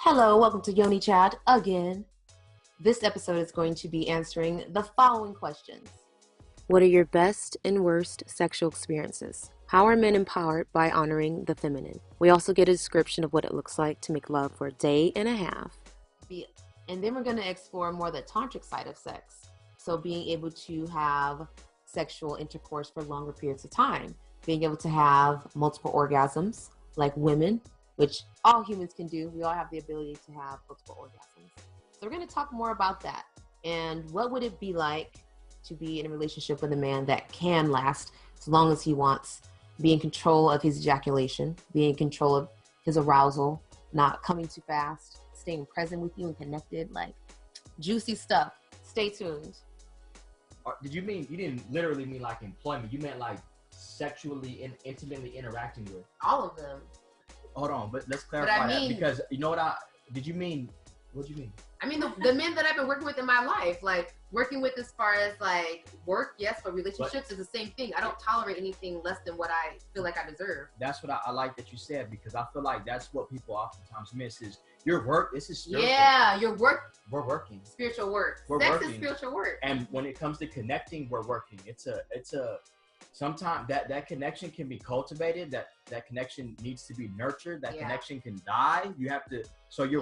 Hello, welcome to YONICHAT again. This episode is going to be answering the following questions. What are your best and worst sexual experiences? How are men empowered by honoring the feminine? We also get a description of what it looks like to make love for a day and a half. And then we're going to explore more the tantric side of sex. So being able to have sexual intercourse for longer periods of time, being able to have multiple orgasms like women, which all humans can do. We all have the ability to have multiple orgasms. So we're going to talk more about that. And what would it be like to be in a relationship with a man that can last as long as he wants, be in control of his ejaculation, be in control of his arousal, not coming too fast, staying present with you and connected, like juicy stuff. Stay tuned. Did you mean, you didn't literally mean like employment, you meant like sexually and intimately interacting with? All of them. Hold on, but let's clarify that, because you know what what do you mean? I mean, the men that I've been working with in my life, like working with as far as like work, yes, but relationships is the same thing. I don't tolerate anything less than what I feel like I deserve. That's what I like that you said, because I feel like that's what people oftentimes miss is your work. This is spiritual. Yeah, your work. We're working. Spiritual work. Sex is spiritual work. And when it comes to connecting, we're working. It's a sometimes that connection can be cultivated, that connection needs to be nurtured, that connection can die. You have to, so you're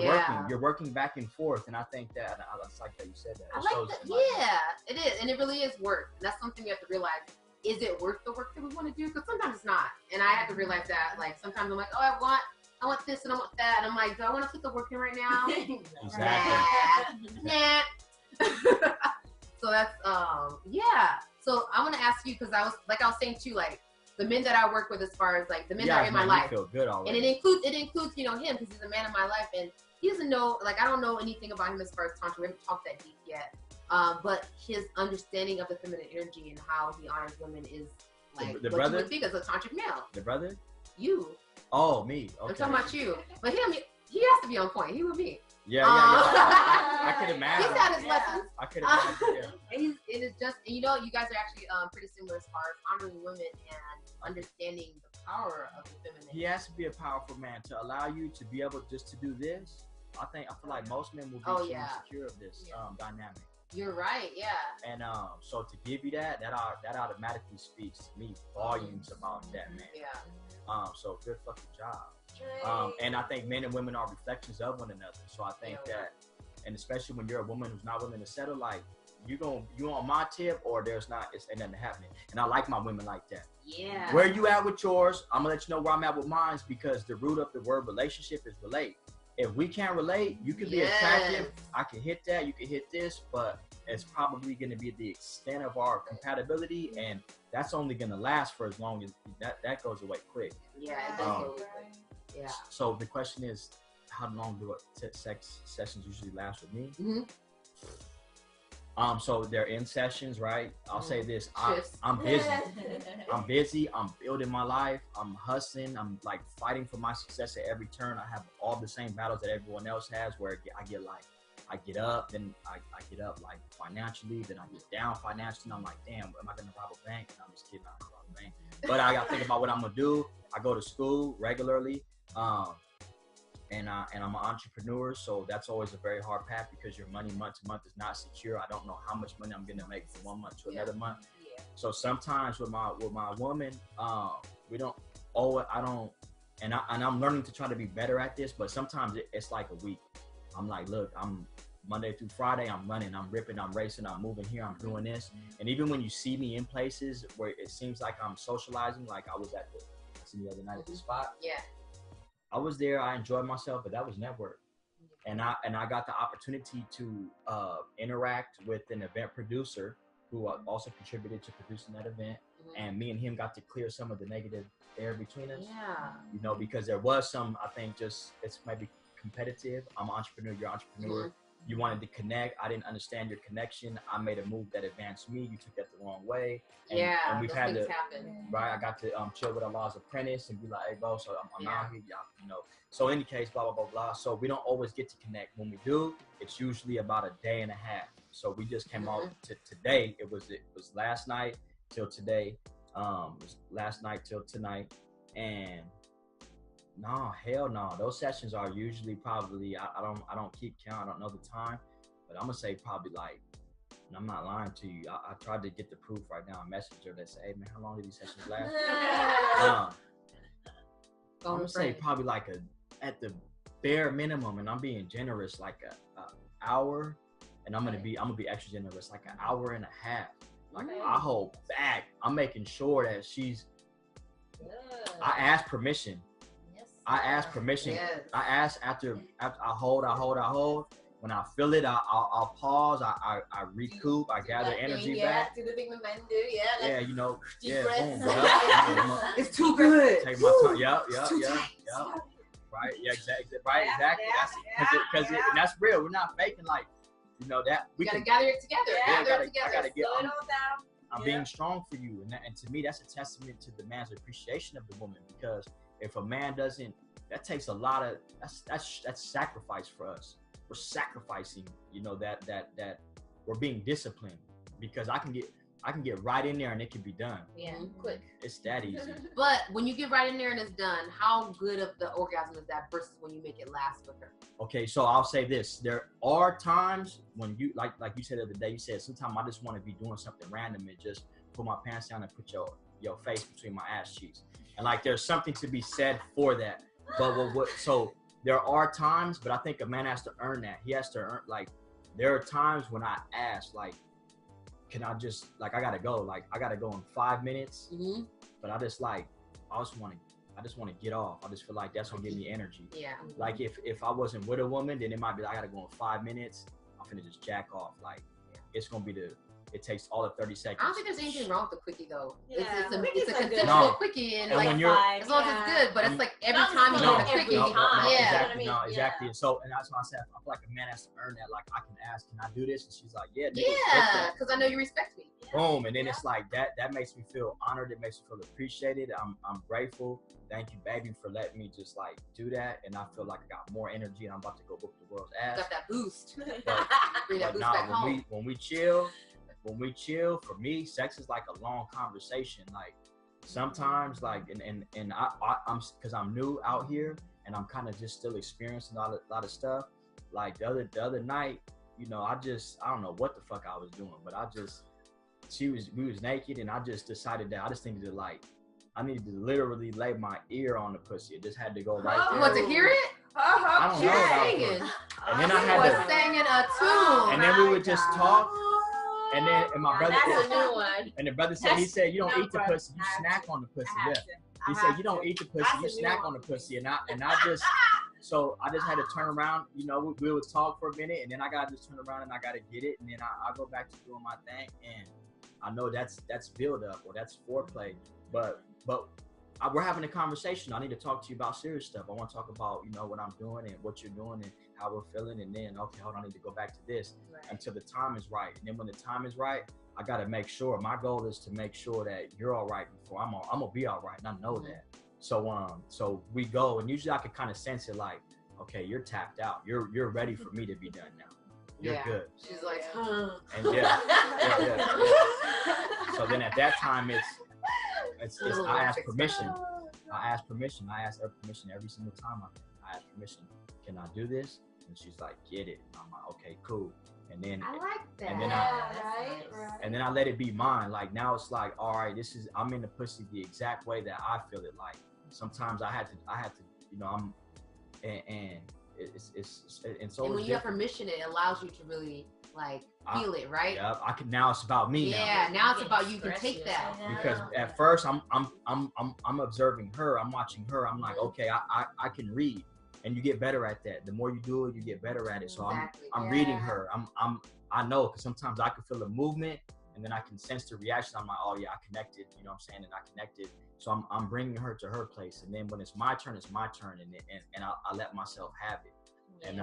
working back and forth. And I think that, I like that you said that. I like that. Yeah, it is. And it really is work. And that's something we have to realize. Is it worth the work that we want to do? Because sometimes it's not. And I have to realize that, like, sometimes I'm like, oh, I want this and I want that. And I'm like, do I want to put the work in right now? Exactly. Nah. So that's, yeah. So I want to ask you, because I was saying too, like the men that I work with, as far as like the men that are in my life, feel good already. And it includes him, because he's a man in my life, and he doesn't know, like I don't know anything about him as far as tantra. We haven't talked that deep yet, but his understanding of the feminine energy and how he honors women is like the what brother? You would think as a tantric male. The brother? You. Oh, me. Okay. I'm talking about you, but him, he has to be on point. He would be. Yeah. I could imagine. He's had his lessons. I could imagine. Yeah. And it is just, you know, you guys are actually pretty similar as far as honoring women and understanding the power of the feminine. He has to be a powerful man to allow you to be able just to do this. I feel like most men will be insecure of this dynamic. You're right, yeah. And so to give you that automatically speaks to me volumes about that man. Yeah. So good fucking job. And I think men and women are reflections of one another. So I think that, and especially when you're a woman who's not willing to settle, like you on my tip, or ain't nothing happening. And I like my women like that. Yeah. Where you at with yours? I'm gonna let you know where I'm at with mine, because the root of the word relationship is relate. If we can't relate, you can be attractive. I can hit that. You can hit this, but it's probably going to be the extent of our compatibility, and that's only going to last for as long as that goes away quick. Yeah, it does go away. Yeah. So the question is, how long do sex sessions usually last with me? Mm-hmm. So they're in sessions, right? I'll say this: I'm busy. I'm busy. I'm building my life. I'm hustling. I'm like fighting for my success at every turn. I have all the same battles that everyone else has. Where I get up, then I get up like financially, then I get down financially. And I'm like, damn, am I gonna rob a bank? And I'm just kidding, I'm gonna rob a bank. But I gotta think about what I'm gonna do. I go to school regularly. And I'm an entrepreneur, so that's always a very hard path, because your money month to month is not secure. I don't know how much money I'm gonna make from one month to another month. Yeah. So sometimes with my woman, we don't owe it. I don't, and I'm learning to try to be better at this. But sometimes it's like a week. I'm like, look, I'm Monday through Friday, I'm running, I'm ripping, I'm racing, I'm moving here, I'm doing this. And even when you see me in places where it seems like I'm socializing, like I was at the other night at the spot. Yeah. I was there, I enjoyed myself, but that was network. And I got the opportunity to interact with an event producer who also contributed to producing that event. Mm-hmm. And me and him got to clear some of the negative air between us. Yeah. You know, because there was some, I think it's maybe competitive. I'm an entrepreneur, you're an entrepreneur. Mm-hmm. You wanted to connect. I didn't understand your connection. I made a move that advanced me. You took that the wrong way. And we've had to, right? I got to chill with Allah's apprentice and be like, hey, bro, so I'm out here, y'all, you know. So in any case, blah, blah, blah, blah. So we don't always get to connect. When we do, it's usually about a day and a half. So we just came out to today. It was last night till today. Last night till tonight. And No, hell no. Those sessions are usually probably I don't keep count. I don't know the time, but I'm gonna say probably like. And I'm not lying to you. I tried to get the proof right now. A messenger that say, "Hey man, how long do these sessions last?" I'm gonna say probably like at the bare minimum, and I'm being generous, like a hour, and I'm gonna be extra generous, like an hour and a half. Like I hold back. I'm making sure that she's. I ask permission. I ask permission. I ask after I hold. When I feel it, I'll pause. I recoup. I gather energy back. Do the thing the men do. Yeah, you know. Yeah, boom. It's too good. Take my time. Yep. Right. Yeah. Exactly. Right. Exactly. That's it. Because and that's real. We're not faking like, you know that we gotta gather it together. Gather it together. I gotta get. Slow it all down. I'm being strong for you, and to me, that's a testament to the man's appreciation of the woman. Because if a man doesn't, that takes a lot of that's sacrifice for us. We're sacrificing, you know, that we're being disciplined, because I can get right in there and it can be done. Yeah, quick. It's that easy. But when you get right in there and it's done, how good of the orgasm is that versus when you make it last with her? Okay, so I'll say this: there are times when you like you said the other day. You said sometimes I just want to be doing something random and just pull my pants down and put your face between my ass cheeks, and like there's something to be said for that. But so there are times, but I think a man has to earn that. He has to earn, like, there are times when I ask, like, can I just, like, I gotta go in 5 minutes, but I just want to get off. I just feel like that's gonna give me energy. Yeah. Like if I wasn't with a woman, then it might be like, I gotta go in 5 minutes. I'm finna just jack off. Like, it's gonna be it takes all of 30 seconds. I don't think there's anything wrong with the quickie though. Yeah, it's a consensual quickie, and like, as long as it's good. But it's like every time you do the quickie, exactly. Exactly. And so, and that's why I said I feel like a man has to earn that. Like, I can ask, can I do this? And she's like, yeah, because I know you respect me. Boom, and then it's like that makes me feel honored. It makes me feel appreciated. I'm grateful. Thank you, baby, for letting me just like do that. And I feel like I got more energy, and I'm about to go whoop the world's ass. Got that boost. Bring that boost back home. When we chill, for me, sex is like a long conversation. Like, sometimes, like, and I'm because I'm new out here and I'm kind of just still experiencing a lot of stuff. Like the other night, you know, I don't know what the fuck I was doing, but we was naked, and I just decided that I just needed to, like, I needed to literally lay my ear on the pussy. It just had to go right there. You want to hear it? I don't know what I was doing. And then I had to singing a tune. And then we would just talk. And then my brother, that's a new one. And the brother said, he said, you don't eat the pussy, you snack on the pussy. Yeah. He said, you don't eat the pussy, you snack on the pussy. And I just had to turn around, you know, we would talk for a minute, and then I gotta just turn around and I gotta get it, and then I go back to doing my thing. And I know that's build up, or that's foreplay, but we're having a conversation. I need to talk to you about serious stuff. I want to talk about, you know, what I'm doing and what you're doing and how we're feeling. And then, okay, hold on, I need to go back to this until the time is right. And then when the time is right, I got to make sure. My goal is to make sure that you're all right before I'm going to be all right. And I know that. So we go, and usually I can kind of sense it, like, okay, you're tapped out. You're ready for me to be done now. You're good. She's like, huh. And So then at that time, I ask permission. I ask her permission every single time. I ask permission. Can I do this? And she's like, get it. And I'm like, okay, cool. And then I like that. And then and then I let it be mine. Like, now it's like, all right, I'm in the pussy the exact way that I feel it. Like, sometimes I had to, you know, so when you have permission, it allows you to really, like, feel it, right? Yeah, now it's about me. Yeah, now it's about you can take that. Because at first I'm observing her, I'm watching her, I'm like, okay, I can read, and you get better at that. The more you do it, you get better at it. So I'm reading her. I know, because sometimes I can feel a movement, and then I can sense the reaction. I'm like, oh yeah, I connected. You know what I'm saying? And I connected. So I'm bringing her to her place, and then when it's my turn, and I let myself have it. And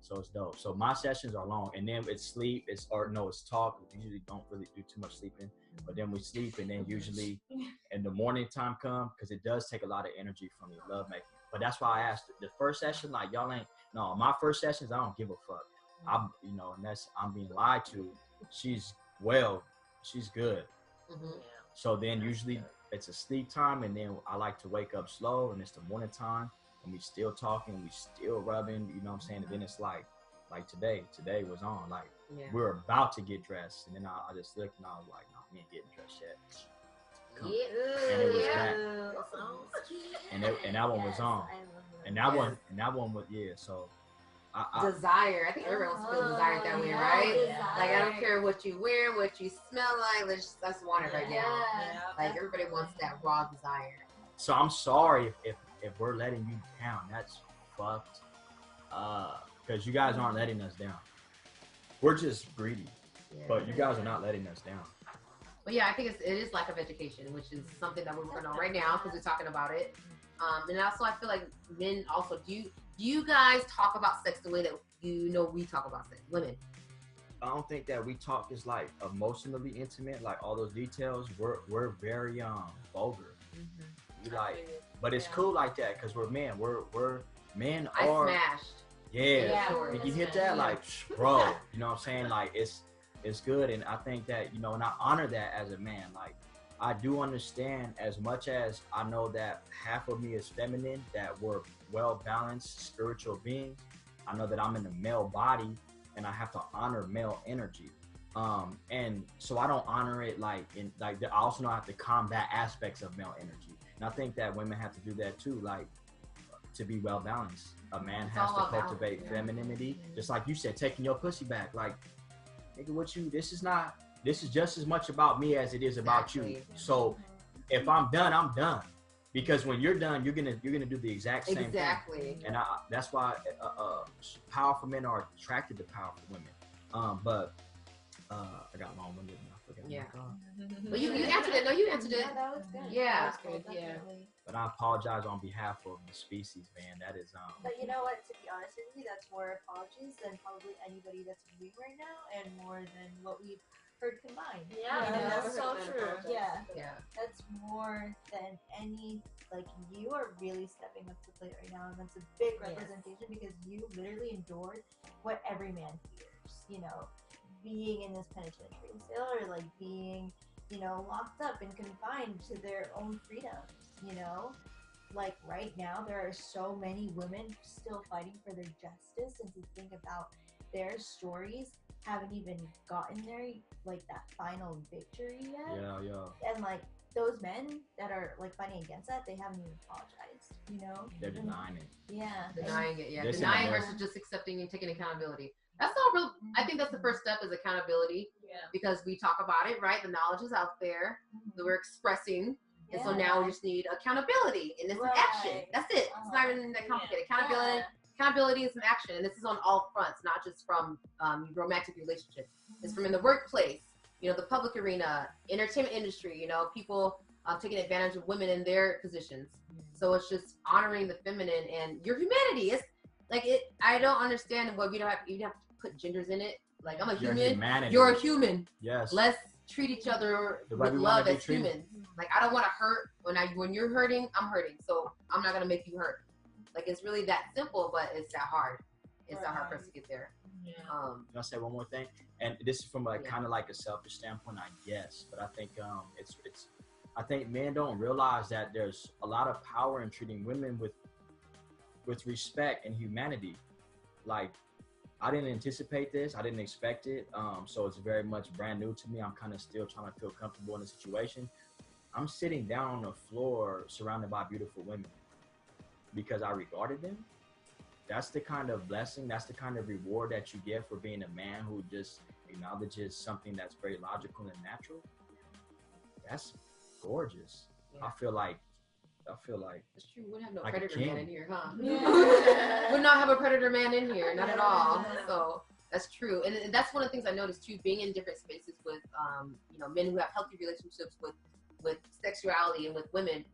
so it's dope. So my sessions are long, and then it's sleep. It's talk. We usually don't really do too much sleeping, but then we sleep, and then usually in the morning time come, because it does take a lot of energy from your love making. But that's why I asked the first session, like, y'all ain't my first sessions, I don't give a fuck. I'm being lied to. She's good. So then usually it's a sleep time, and then I like to wake up slow, and it's the morning time, and we still talking, we still rubbing, you know what I'm saying? And then it's like today was on, like we're about to get dressed, and then I just looked and I was like, no, we ain't getting dressed yet. And it was that, and that one was on, and that one was so. Desire. I think everyone wants to feel desired that way, right? Like I don't care what you wear, what you smell like. Let's want it right now. Like everybody wants that raw desire. So I'm sorry if we're letting you down. That's fucked. Because you guys aren't letting us down. We're just greedy, but you guys are not letting us down. But yeah, I think it is lack of education, which is something that we're working on right now because we're talking about it. And also, I feel like men also do you guys talk about sex the way that we talk about sex, women? I don't think that we talk is like emotionally intimate, like all those details. We're very vulgar. We like, but it's cool like that because we're men. We're men. I smashed. Yeah. You hit that, like, bro. You know what I'm saying? Like it's good, and I think that and I honor that as a man. Like I do understand, as much as I know that half of me is feminine, that we're well-balanced spiritual beings. I know that I'm in the male body and I have to honor male energy. And so I don't honor it I also know I have to combat aspects of male energy. And I think that women have to do that too, like to be well-balanced. A man has to cultivate femininity. Just like you said, taking your pussy back. Like, nigga, this is just as much about me as it is about you. So if I'm done, I'm done. Because when you're done, you're gonna do the exact same thing. Exactly. And that's why powerful men are attracted to powerful women. But I got long-winded and I forgot. Yeah. Well, you answered it. No, you answered it. Yeah, that was good. Yeah. That was good, Yeah. But I apologize on behalf of the species, man. That is But you know what? To be honest with you, that's more apologies than probably anybody that's viewing right now, and more than what we've heard combined. Yeah, that's so true. Yeah. Yeah. That's more than any, like, you are really stepping up to the plate right now, and that's a big representation because you literally endured what every man fears, being in this penitentiary cell or like being, locked up and confined to their own freedoms, Like right now, there are so many women still fighting for their justice, and to think about their stories haven't even gotten there, like that final victory yet. Yeah. And like those men that are like fighting against that, they haven't even apologized, They're denying it. Yeah. Denying it, yeah. Denying versus just accepting and taking accountability. That's not real. I think that's the first step, is accountability. Yeah. Because we talk about it, right? The knowledge is out there that we're expressing. And so now we just need accountability, and it's an action. That's it. It's not even that complicated. Accountability is an action, and this is on all fronts, not just from romantic relationships. It's from in the workplace, the public arena, entertainment industry, people taking advantage of women in their positions. So it's just honoring the feminine and your humanity. It's like I don't understand why you don't have to put genders in it. Like, I'm a human. You're a human. Yes. Let's treat each other with love as humans. Like, I don't want to hurt. When you're hurting, I'm hurting. So I'm not going to make you hurt. Like, it's really that simple, but it's that hard. It's that hard for us to get there. Yeah. I'll say one more thing, and this is from kind of like a selfish standpoint, I guess. But I think I think men don't realize that there's a lot of power in treating women with respect and humanity. Like, I didn't anticipate this. I didn't expect it. So it's very much brand new to me. I'm kind of still trying to feel comfortable in the situation. I'm sitting down on the floor surrounded by beautiful women because I regarded them. That's the kind of blessing. That's the kind of reward that you get for being a man who just acknowledges something that's very logical and natural. That's gorgeous. Yeah. I feel like it's true. We wouldn't have no predator man in here, huh? Yeah. Would not have a predator man in here, not at all. So that's true, and that's one of the things I noticed too. Being in different spaces with men who have healthy relationships with sexuality and with women,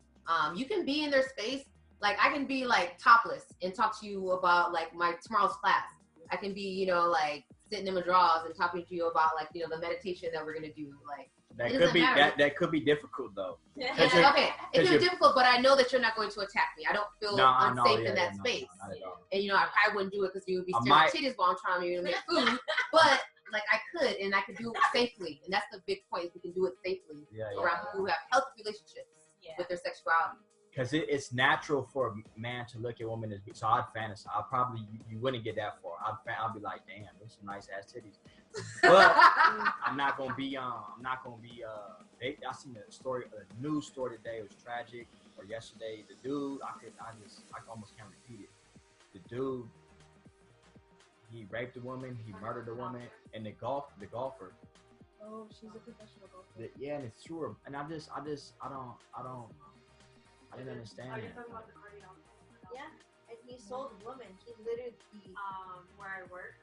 you can be in their space. Like, I can be like topless and talk to you about like my tomorrow's class. I can be like sitting in my drawers and talking to you about like the meditation that we're gonna do. Like, that could be difficult though. Yeah, okay, it can be difficult, but I know that you're not going to attack me. I don't feel unsafe in that space. And I probably wouldn't do it because you would be staring at titties while I'm trying to make food. But like, I could do it safely, and that's the big point. Is we can do it safely around people who have healthy relationships. with their sexuality. Because it's natural for a man to look at women as, so I'd fantasize. I probably, you wouldn't get that far. I'd be like, damn, there's some nice ass titties. But I'm not gonna be, I seen a story, a news story today. It was tragic, or yesterday. The dude, I almost can't repeat it. The dude, he raped a woman, he murdered a woman, and the golfer. Oh, she's a professional golfer. Yeah, and it's true. And I didn't understand Are you that. talking about the cardiologist? Yeah, and he sold women. He literally. Where I work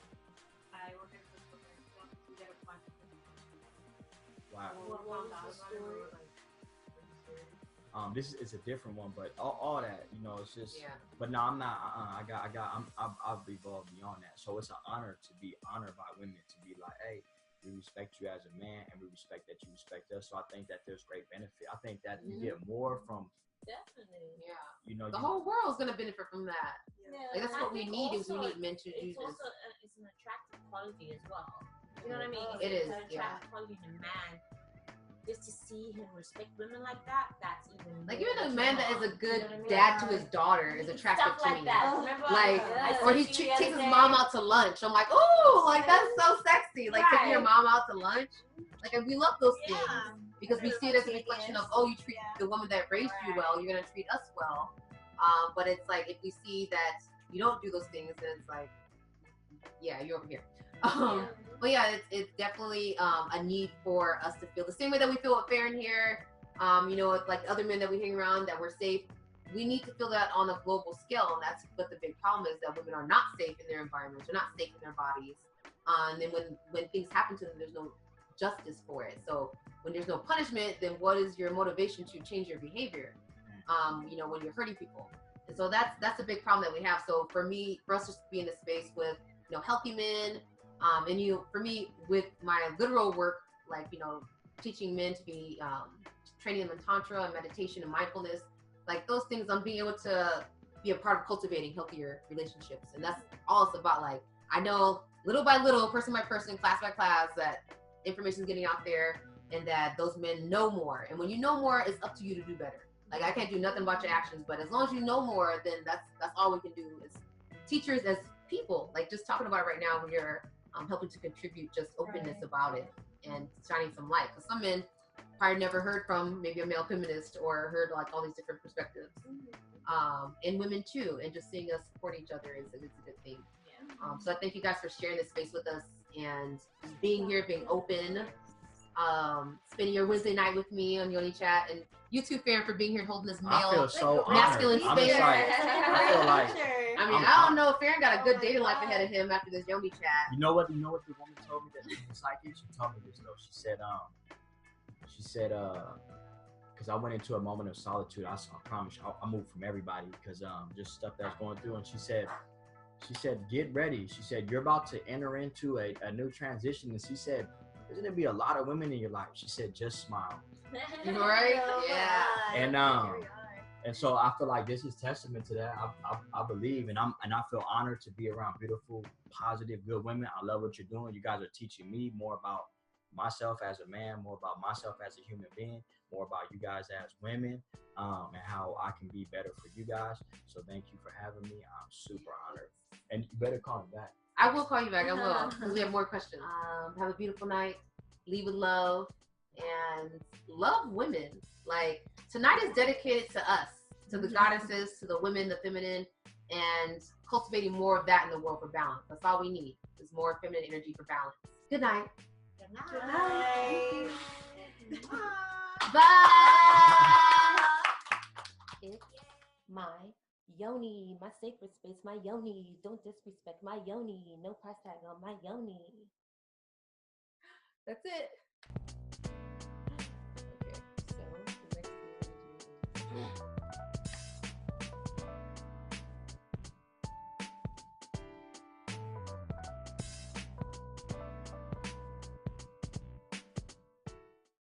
at a physical therapy. We get a bunch of Wow. What was the story? This is a different one, but all that, you know, it's just. Yeah. But no, I'm not. I've evolved beyond that. So it's an honor to be honored by women, to be like, hey, we respect you as a man, and we respect that you respect us. So I think that there's great benefit. I think that you get more from. Definitely. Yeah. You know, The whole world's gonna benefit from that. Yeah. Like that's what we need is we also need men to do It's this. also it's an attractive quality as well. You know what I mean? It is, It's an attractive quality in a man. Just to see him respect women like that, that's even Like more even a man that is a good you know what I mean? dad to his daughter is attractive Stuff to like me. that. Remember, Like, I or sent he you the takes other his day. mom out to lunch. I'm like, oh, like that's so sexy. Like taking your Right. mom out to lunch. Like, and we love those things Yeah. because we see it as a reflection of, oh, you treat the woman that raised you well, you're gonna treat us well. But it's like if we see that you don't do those things, then it's like, yeah, you're over here. But yeah, it's definitely a need for us to feel the same way that we feel with Farron here. You know, like other men that we hang around, that we're safe. We need to feel that on a global scale, and that's what the big problem is, that women are not safe in their environments, they're not safe in their bodies. And then when things happen to them, there's no justice for it. So when there's no punishment, then what is your motivation to change your behavior? You know, when you're hurting people. And so that's a big problem that we have. So for us just to be in a space with, you know, healthy men, and for me, with my literal work, like, you know, teaching men to be, training them in tantra and meditation and mindfulness, like those things, I'm being able to be a part of cultivating healthier relationships. And that's all it's about. Like, I know little by little, person by person, class by class, that information is getting out there and that those men know more. And when you know more, it's up to you to do better. Like, I can't do nothing about your actions, but as long as you know more, then that's all we can do as teachers, as people. Like, just talking about it right now, we're helping to contribute just openness about it and shining some light. Because some men probably never heard from maybe a male feminist or heard like all these different perspectives. And women too, and just seeing us support each other is a good thing. So I thank you guys for sharing this space with us and just being here, being open, spending your Wednesday night with me on YONICHAT, and you too, Farron, for being here holding this I feel male, so masculine honored. I'm space. excited. I feel like, I mean, I don't know if Farron got a good dating life ahead of him after this YONICHAT. you know what the woman told me that was psychic? She told me this though. She said, because I went into a moment of solitude. I promise you, I moved from everybody because just stuff that's going through. And she said, get ready. She said, you're about to enter into a new transition. And she said, there's gonna be a lot of women in your life. She said, just smile. Right? Yeah. And so I feel like this is testament to that. I believe, and I feel honored to be around beautiful, positive, good women. I love what you're doing. You guys are teaching me more about myself as a man, more about myself as a human being, more about you guys as women, and how I can be better for you guys. So thank you for having me. I'm super honored. And you better call me back. I will call you back. I will, because we have more questions. Have a beautiful night. Leave with love, and love women. Like, tonight is dedicated to us, to the goddesses, to the women, the feminine, and cultivating more of that in the world for balance. That's all we need, is more feminine energy for balance. Good night. Good night. Bye. It's my Yoni, my sacred space, my Yoni. Don't disrespect my Yoni. No price tag on my Yoni. That's it.